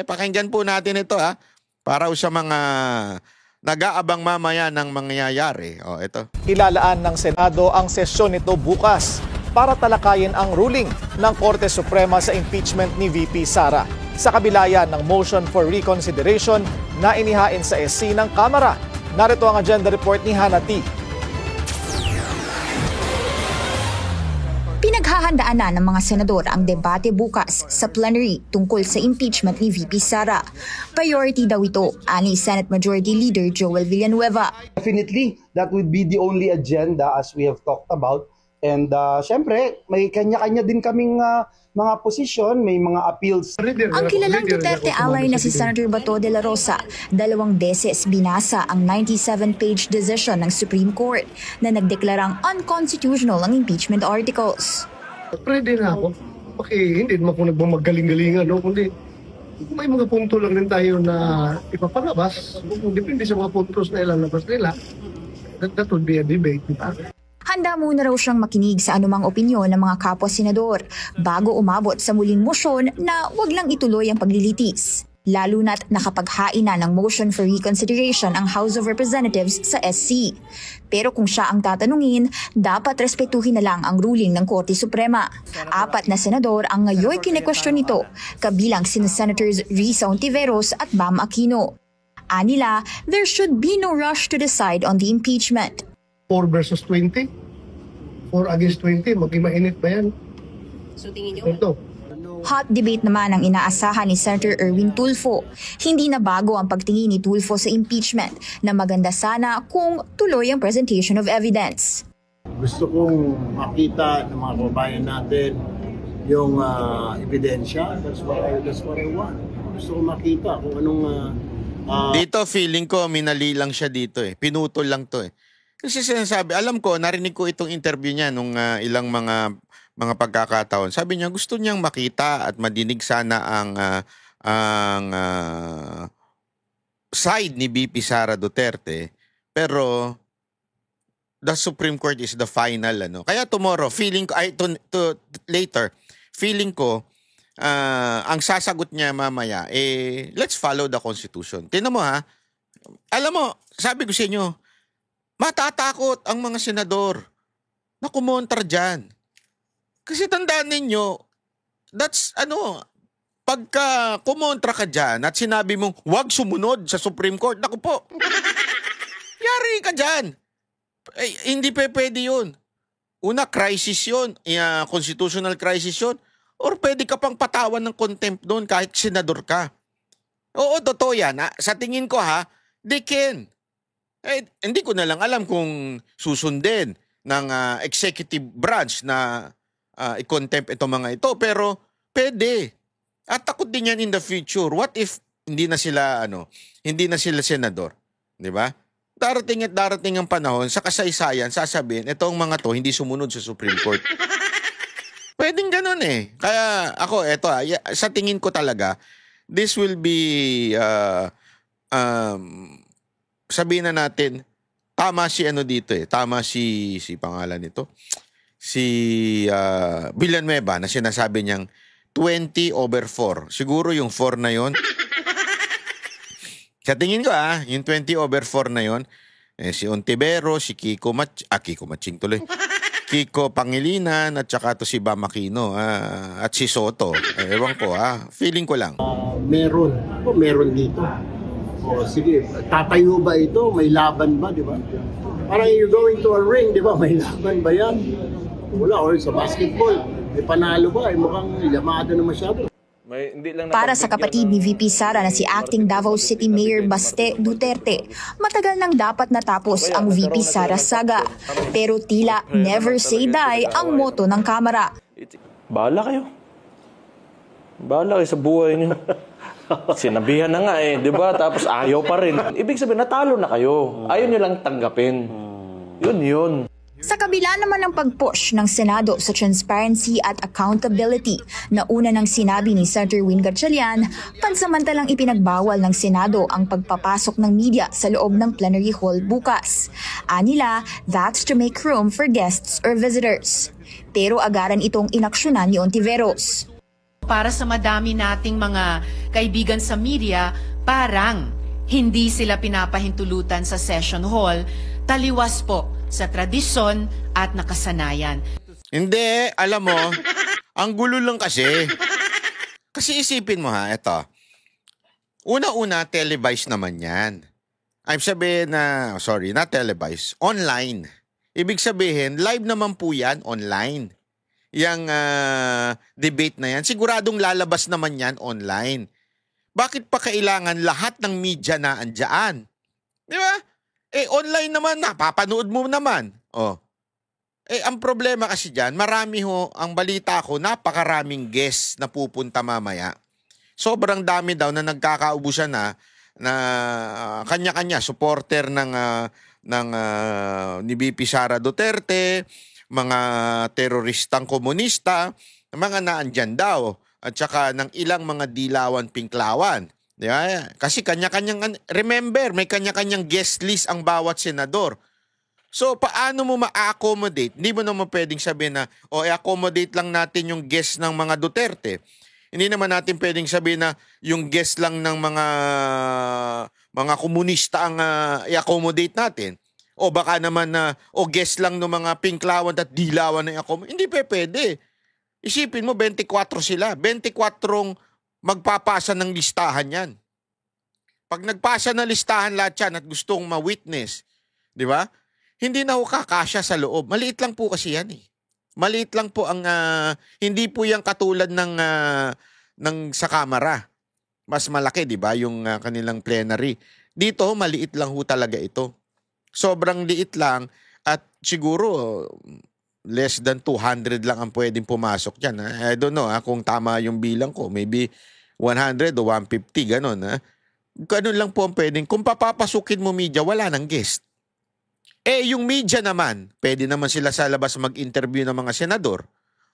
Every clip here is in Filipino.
Pakinggan po natin ito para sa mga nag-aabang mamaya ng mangyayari. Ito. Ilalaan ng Senado ang sesyon nito bukas para talakayin ang ruling ng Korte Suprema sa impeachment ni VP Sara. Sa kabila yan ng motion for reconsideration na inihain sa SC ng Kamara. Narito ang agenda report ni Hannah T. Pinaghahandaan na ng mga senador ang debate bukas sa plenary tungkol sa impeachment ni VP Sara. Priority daw ito, ani Senate Majority Leader Joel Villanueva. Definitely, that would be the only agenda as we have talked about. And syempre, may kanya-kanya din kaming mga posisyon, may mga appeals. Ang kilalang Duterte ally na si Senator Bato de la Rosa, 2 beses binasa ang 97-page decision ng Supreme Court na nagdeklarang unconstitutional ang impeachment articles. Pwede na ako. Okay, hindi naman ako nagmamagaling-galingan, no? Kundi may mga punto lang din tayo na ipapalabas. Depende sa mga puntos na ilalabas nila. That would be a debate, di ba? Handa muna raw siyang makinig sa anumang opinyon ng mga kapwa-senador bago umabot sa muling mosyon na wag lang ituloy ang paglilitis. Lalo na't nakapaghain na ng motion for reconsideration ang House of Representatives sa SC. Pero kung siya ang tatanungin, dapat respetuhin na lang ang ruling ng Korte Suprema. 4 na senador ang ngayon kinekwestiyon nito, kabilang sina Senators Risa Ontiveros at Bam Aquino. Anila, there should be no rush to decide on the impeachment. 4 versus 20? 4 against 20? Maging mainit ba yan? So tingin nyo? Ito. Hot debate naman ang inaasahan ni Senator Erwin Tulfo. Hindi na bago ang pagtingin ni Tulfo sa impeachment na maganda sana kung tuloy ang presentation of evidence. Gusto kong makita ng mga kababayan natin yung ebidensya. That's what I want. Gusto kong makita kung anong... Dito feeling ko minali lang siya dito Pinutol lang to Kasi sinasabi, alam ko, narinig ko itong interview niya nung ilang mga pagkakataon. Sabi niya, gusto niyang makita at madinig sana ang side ni VP Sara Duterte. Pero the Supreme Court is the final. Kaya tomorrow, feeling ko, later, feeling ko, ang sasagot niya mamaya, let's follow the Constitution. Tingnan mo alam mo, sabi ko sa inyo, matatakot ang mga senador na kumontra dyan. Kasi tandaan ninyo, that's pagka kumontra ka dyan at sinabi mong huwag sumunod sa Supreme Court, naku po, yari ka dyan. Hindi pwede yun. Una, crisis yun, constitutional crisis yun, or pwede ka pang patawan ng contempt doon kahit senador ka. Oo, totoo yan. Sa tingin ko they can. Hindi ko na lang alam kung susundin ng executive branch na i-contempt itong mga ito. Pero pwede. At takot din yan in the future. What if hindi na sila senador? Di ba? Darating at darating ang panahon, sa kasaysayan, sasabihin, itong mga to hindi sumunod sa Supreme Court. Pwedeng ganun Kaya ako, sa tingin ko talaga, this will be... sabihin na natin, tama si dito tama si pangalan nito, si Villanueva na sinasabi niyang 20/4. Siguro yung 4 na yon. Sa tingin ko yung 20/4 na yon, si Ontivero, si Kiko Maching tuloy. Kiko Pangilinan at saka to si Bam Aquino at si Soto. Ewan ko feeling ko lang. Meron dito. Sige, tatayo ba ito? May laban ba, di ba? Parang you're going to a ring, di ba? May laban ba yan? Wala, or sa basketball, may panalo ba? Mukhang lamado na masyado. Para sa kapatid ni VP Sara na si Acting Davao City Mayor Baste Duterte, matagal nang dapat natapos ang VP Sara saga. Pero tila never say die ang moto ng Kamara. Bahala kayo. Bahala kayo sa buhay niyo. Sinabihan na nga di ba? Tapos ayaw pa rin. Ibig sabihin, natalo na kayo. Ayaw nyo lang tanggapin. Yun. Sa kabila naman ng pag-push ng Senado sa transparency at accountability na una nang sinabi ni Senator Win Gatchalian, pansamantalang ipinagbawal ng Senado ang pagpapasok ng media sa loob ng plenary hall bukas. Anila, that's to make room for guests or visitors. Pero agaran itong inaksyonan ni Ontiveros. Para sa madami nating mga kaibigan sa media, parang hindi sila pinapahintulutan sa session hall, taliwas po sa tradisyon at nakasanayan. Hindi, alam mo, ang gulo lang kasi. Kasi isipin mo ha, eto. Una-una, televised naman yan. I'm sabihin na, sorry, not televised, online. Ibig sabihin, live naman po yan, online. Yang debate na yan, siguradong lalabas naman yan online. Bakit pa kailangan lahat ng media na andyan? Di ba? Online naman, napapanood mo naman. Ang problema kasi dyan, marami ang balita ko, napakaraming guests na pupunta mamaya. Sobrang dami daw na nagkakaubusan na kanya-kanya, supporter ni VP Sara Duterte, mga teroristang komunista, mga naandyan daw, at saka ng ilang mga dilawan pinklawan. Yeah, kasi kanya-kanyang, remember, may kanya-kanyang guest list ang bawat senador. So, paano mo ma-accommodate? Hindi mo naman pwedeng sabihin na, i-accommodate lang natin yung guest ng mga Duterte. Hindi naman natin pwedeng sabihin na yung guest lang ng mga komunista ang i-accommodate natin. O baka naman na, guest lang ng mga pinklawan at dilawan na i-accommodate. Hindi pwede. Isipin mo, 24 sila. 24 magpapasa ng listahan yan. Pag nagpasa ng listahan lahat yan at gustong ma-witness, di ba? Hindi na kakasya sa loob. Maliit lang po kasi yan eh. Maliit lang po ang, hindi po yung katulad ng sa kamera. Mas malaki, di ba? Yung kanilang plenary. Dito, maliit lang ho talaga ito. Sobrang liit lang at siguro less than 200 lang ang pwedeng pumasok dyan. I don't know kung tama yung bilang ko. Maybe 100 o 150, ganun. Ganun lang po ang pwedeng. Kung papapasukin mo media, wala nang guest. Yung media naman, pwede naman sila sa labas mag-interview ng mga senador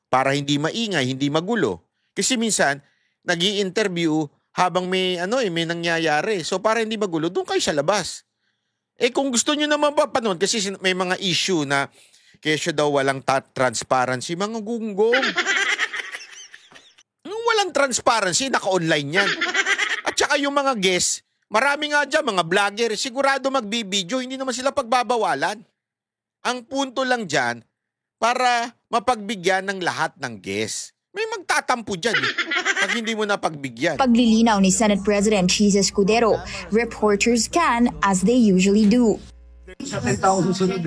para hindi maingay, hindi magulo. Kasi minsan, nag-i-interview habang may nangyayari. So para hindi magulo, doon kayo sa labas. Kung gusto nyo naman papanood, kasi may mga issue na kesyo daw walang transparency, mga gunggong. Yung walang transparency, naka-online yan. At saka yung mga guests, marami nga dyan, mga vlogger, sigurado magbibideo, hindi naman sila pagbabawalan. Ang punto lang dyan, para mapagbigyan ng lahat ng guests. May magtatampo dyan pag hindi mo na pagbigyan. Paglilinaw ni Senate President Chis Escudero, reporters can as they usually do. Sa 10,000 sunod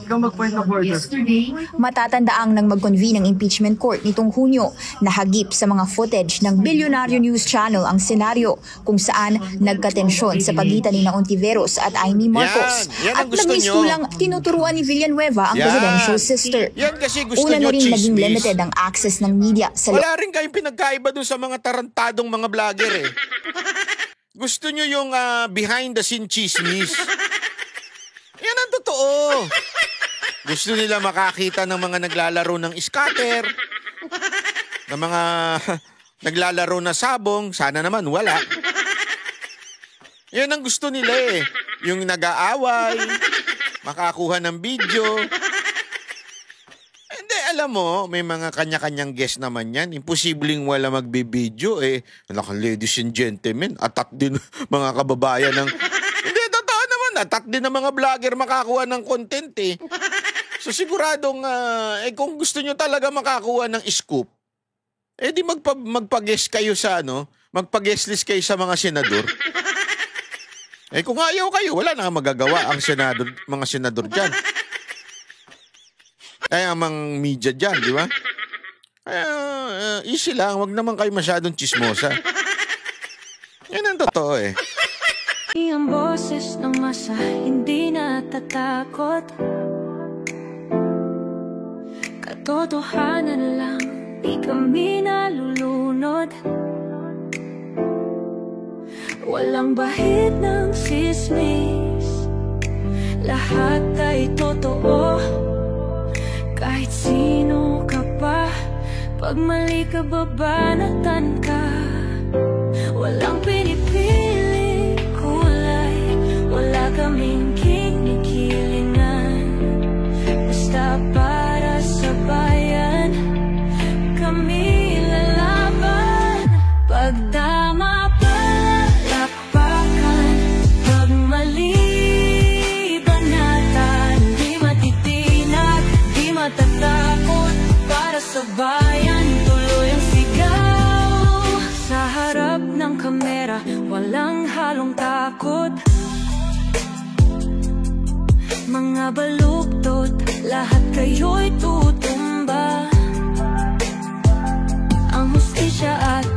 Ikaw mag-point of order. Matatandaang nang mag-convene ang impeachment court nitong Hunyo, nahagip sa mga footage ng Bilyonaryo News Channel ang senaryo kung saan nagkatensyon sa pagitan ni Ontiveros at Amy Marcos. Yan At nagmistulang tinuturuan ni Villanueva ang presidential sister. Yan kasi gusto Una na nyo, rin naging chismis. limited ang access ng media sa Wala rin kayong pinagkaiba dun sa mga tarantadong mga vlogger eh. Gusto nyo yung behind the scene chismis. Yan ang totoo. Gusto nila makakita ng mga naglalaro ng scatter, ng mga naglalaro na sabong, sana naman wala. Yan ang gusto nila eh. Yung nag-aaway, makakuha ng video. Hindi, alam mo, may mga kanya-kanyang guest naman yan. Imposibleng wala magbibideo eh. Ladies and gentlemen, atat din mga kababayan ng... Hindi, totoo naman. Atat din ng mga vlogger makakuha ng content eh. So siguradong, kung gusto nyo talaga makakuha ng scoop, di magpag-guest kayo sa magpag-guest list kayo sa mga senador. Kung ayaw kayo, wala na magagawa ang senador, mga senador dyan. Ang mga media dyan, di ba? Easy lang, wag naman kayo masyadong chismosa. Yan ang totoo eh. Ang boses ng masa, hindi natatakot. Katotohanan lang, di kami nalulunod. Walang bahid ng sismis, lahat ay totoo. Kahit sino ka pa, pag mali ka babanatan ka. Walang pinipili kulay, wala kaming kinikilingan. Basta para sa bayan, kami lalaban. ng kamera, walang halong takot. Mga baluktot, lahat kayo'y tutumba. Ang hustisya at